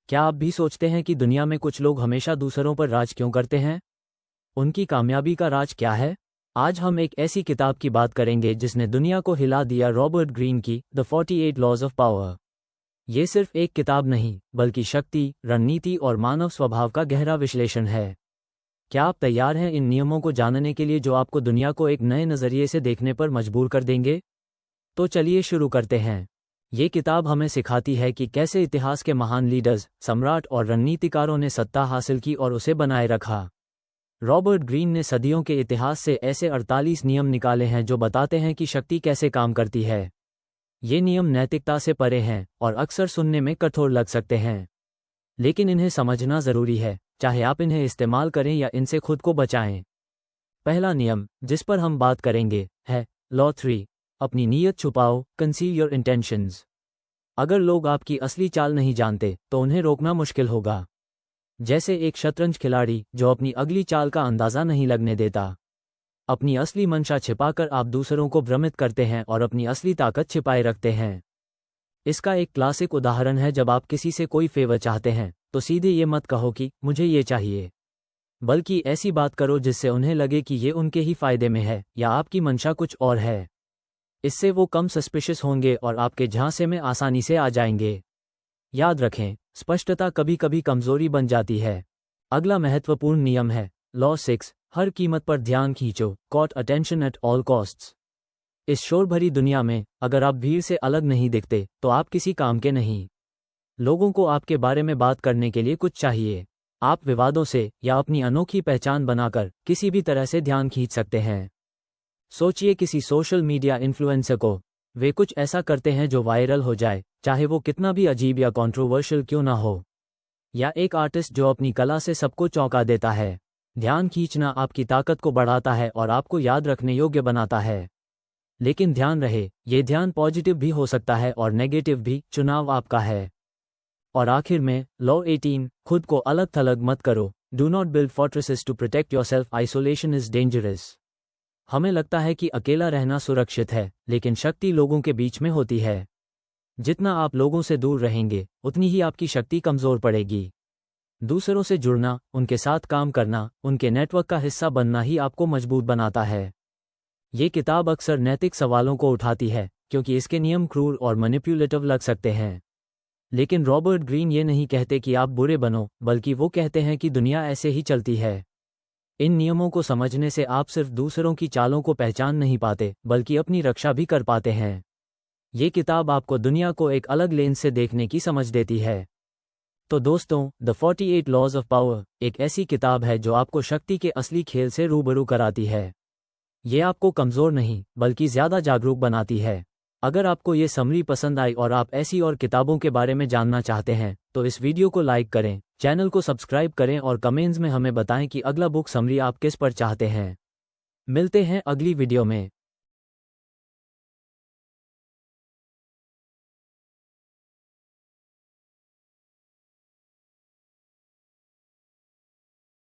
क्या आप भी सोचते हैं कि दुनिया में कुछ लोग हमेशा दूसरों पर राज क्यों करते हैं? उनकी कामयाबी का राज क्या है? आज हम एक ऐसी किताब की बात करेंगे जिसने दुनिया को हिला दिया, रॉबर्ट ग्रीन की द 48 लॉज ऑफ पावर। ये सिर्फ एक किताब नहीं, बल्कि शक्ति, रणनीति और मानव स्वभाव का गहरा विश्लेषण है। क्या आप तैयार हैं इन नियमों को जानने के लिए जो आपको दुनिया को एक नए नज़रिए से देखने पर मजबूर कर देंगे? तो चलिए शुरू करते हैं। ये किताब हमें सिखाती है कि कैसे इतिहास के महान लीडर्स, सम्राट और रणनीतिकारों ने सत्ता हासिल की और उसे बनाए रखा। रॉबर्ट ग्रीन ने सदियों के इतिहास से ऐसे 48 नियम निकाले हैं जो बताते हैं कि शक्ति कैसे काम करती है। ये नियम नैतिकता से परे हैं और अक्सर सुनने में कठोर लग सकते हैं, लेकिन इन्हें समझना ज़रूरी है, चाहे आप इन्हें इस्तेमाल करें या इनसे खुद को बचाएं। पहला नियम जिस पर हम बात करेंगे है लॉ 3, अपनी नीयत छुपाओ, कंसील योर इंटेंशंस। अगर लोग आपकी असली चाल नहीं जानते तो उन्हें रोकना मुश्किल होगा। जैसे एक शतरंज खिलाड़ी जो अपनी अगली चाल का अंदाज़ा नहीं लगने देता। अपनी असली मंशा छिपाकर आप दूसरों को भ्रमित करते हैं और अपनी असली ताकत छिपाए रखते हैं। इसका एक क्लासिक उदाहरण है, जब आप किसी से कोई फेवर चाहते हैं तो सीधे ये मत कहो कि मुझे ये चाहिए, बल्कि ऐसी बात करो जिससे उन्हें लगे कि ये उनके ही फायदे में है या आपकी मंशा कुछ और है। इससे वो कम सस्पिशियस होंगे और आपके झांसे में आसानी से आ जाएंगे। याद रखें, स्पष्टता कभी कभी कमजोरी बन जाती है। अगला महत्वपूर्ण नियम है लॉ 6, हर कीमत पर ध्यान खींचो, caught attention at all costs. इस शोर भरी दुनिया में अगर आप भीड़ से अलग नहीं दिखते तो आप किसी काम के नहीं। लोगों को आपके बारे में बात करने के लिए कुछ चाहिए। आप विवादों से या अपनी अनोखी पहचान बनाकर किसी भी तरह से ध्यान खींच सकते हैं। सोचिए किसी सोशल मीडिया इन्फ्लुएंसर को, वे कुछ ऐसा करते हैं जो वायरल हो जाए, चाहे वो कितना भी अजीब या कंट्रोवर्शियल क्यों ना हो। या एक आर्टिस्ट जो अपनी कला से सबको चौंका देता है। ध्यान खींचना आपकी ताकत को बढ़ाता है और आपको याद रखने योग्य बनाता है। लेकिन ध्यान रहे, ये ध्यान पॉजिटिव भी हो सकता है और नेगेटिव भी, चुनाव आपका है। और आखिर में लॉ 18, खुद को अलग थलग मत करो, do not build fortresses to protect yourself, isolation is dangerous. हमें लगता है कि अकेला रहना सुरक्षित है, लेकिन शक्ति लोगों के बीच में होती है। जितना आप लोगों से दूर रहेंगे उतनी ही आपकी शक्ति कमजोर पड़ेगी। दूसरों से जुड़ना, उनके साथ काम करना, उनके नेटवर्क का हिस्सा बनना ही आपको मजबूत बनाता है। ये किताब अक्सर नैतिक सवालों को उठाती है क्योंकि इसके नियम क्रूर और मैनिपुलेटिव लग सकते हैं। लेकिन रॉबर्ट ग्रीन ये नहीं कहते कि आप बुरे बनो, बल्कि वो कहते हैं कि दुनिया ऐसे ही चलती है। इन नियमों को समझने से आप सिर्फ दूसरों की चालों को पहचान नहीं पाते, बल्कि अपनी रक्षा भी कर पाते हैं। ये किताब आपको दुनिया को एक अलग लेंस से देखने की समझ देती है। तो दोस्तों, द 48 लॉज ऑफ पावर एक ऐसी किताब है जो आपको शक्ति के असली खेल से रूबरू कराती है। ये आपको कमज़ोर नहीं, बल्कि ज़्यादा जागरूक बनाती है। अगर आपको ये समरी पसंद आई और आप ऐसी और किताबों के बारे में जानना चाहते हैं तो इस वीडियो को लाइक करें, चैनल को सब्सक्राइब करें और कमेंट्स में हमें बताएं कि अगला बुक समरी आप किस पर चाहते हैं। मिलते हैं अगली वीडियो में।